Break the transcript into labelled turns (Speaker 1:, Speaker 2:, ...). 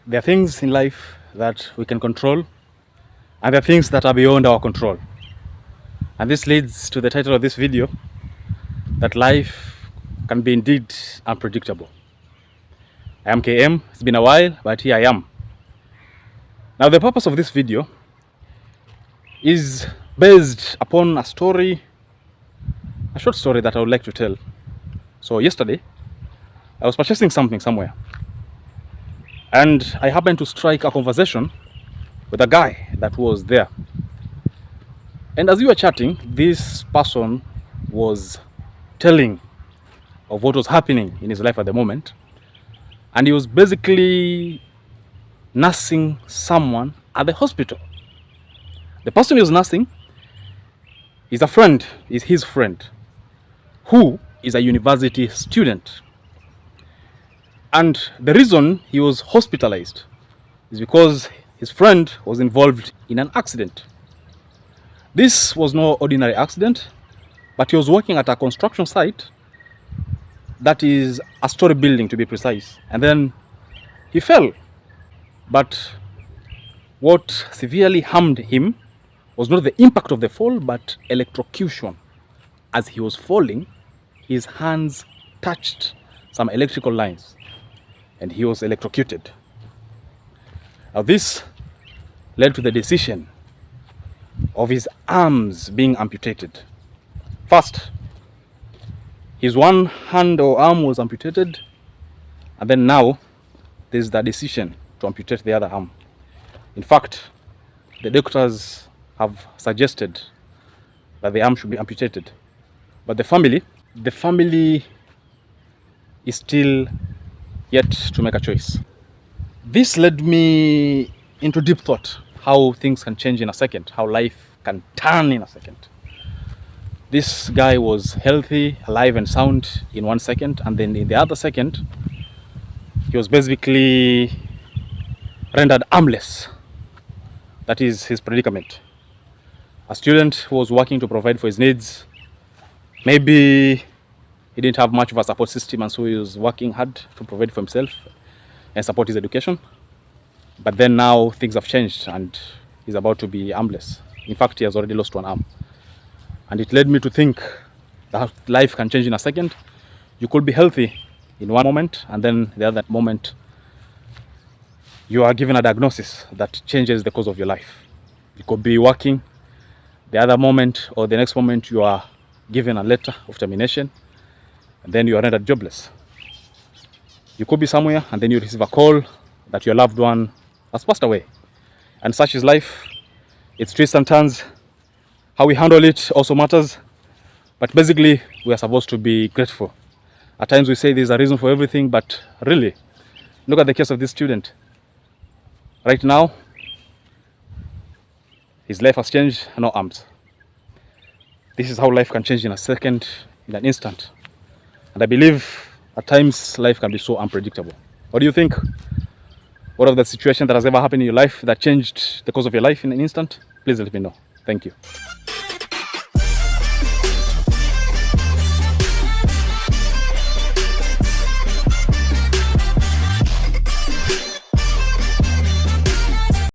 Speaker 1: There are things in life that we can control, and there are things that are beyond our control. And this leads to the title of this video, that life can be indeed unpredictable. I am KM. It's been a while, but here I am. Now, the purpose of this video is based upon a short story that I would like to tell. So yesterday, I was purchasing something somewhere, and I happened to strike a conversation with a guy that was there. And as we were chatting, this person was telling of what was happening in his life at the moment, and he was basically nursing someone at the hospital. The person he was nursing is his friend, who is a university student. And the reason he was hospitalized is because his friend was involved in an accident. This was no ordinary accident, but he was working at a construction site, that is a story building to be precise, and then he fell. But what severely harmed him was not the impact of the fall, but electrocution. As he was falling, his hands touched some electrical lines and he was electrocuted. Now, this led to the decision of his arms being amputated. First, his one hand or arm was amputated, and then now there's the decision to amputate the other arm. In fact, the doctors have suggested that the arm should be amputated, but the family is still yet to make a choice. This led me into deep thought, how things can change in a second, how life can turn in a second. This guy was healthy, alive and sound in 1 second, and then in the other second, he was basically rendered armless. That is his predicament. A student who was working to provide for his needs, maybe he didn't have much of a support system, and so he was working hard to provide for himself and support his education. But then now things have changed and he's about to be armless. In fact, he has already lost one arm. And it led me to think that life can change in a second. You could be healthy in one moment, and then the other moment you are given a diagnosis that changes the course of your life. You could be working, the other moment or the next moment you are given a letter of termination, and then you are rendered jobless. You could be somewhere and then you receive a call that your loved one has passed away. And such is life. It's twists and turns. How we handle it also matters. But basically, we are supposed to be grateful. At times we say there's a reason for everything, but really, look at the case of this student. Right now, his life has changed, no arms. This is how life can change in a second, in an instant. And I believe at times life can be so unpredictable. What do you think? What of the situation that has ever happened in your life that changed the course of your life in an instant? Please let me know. Thank you.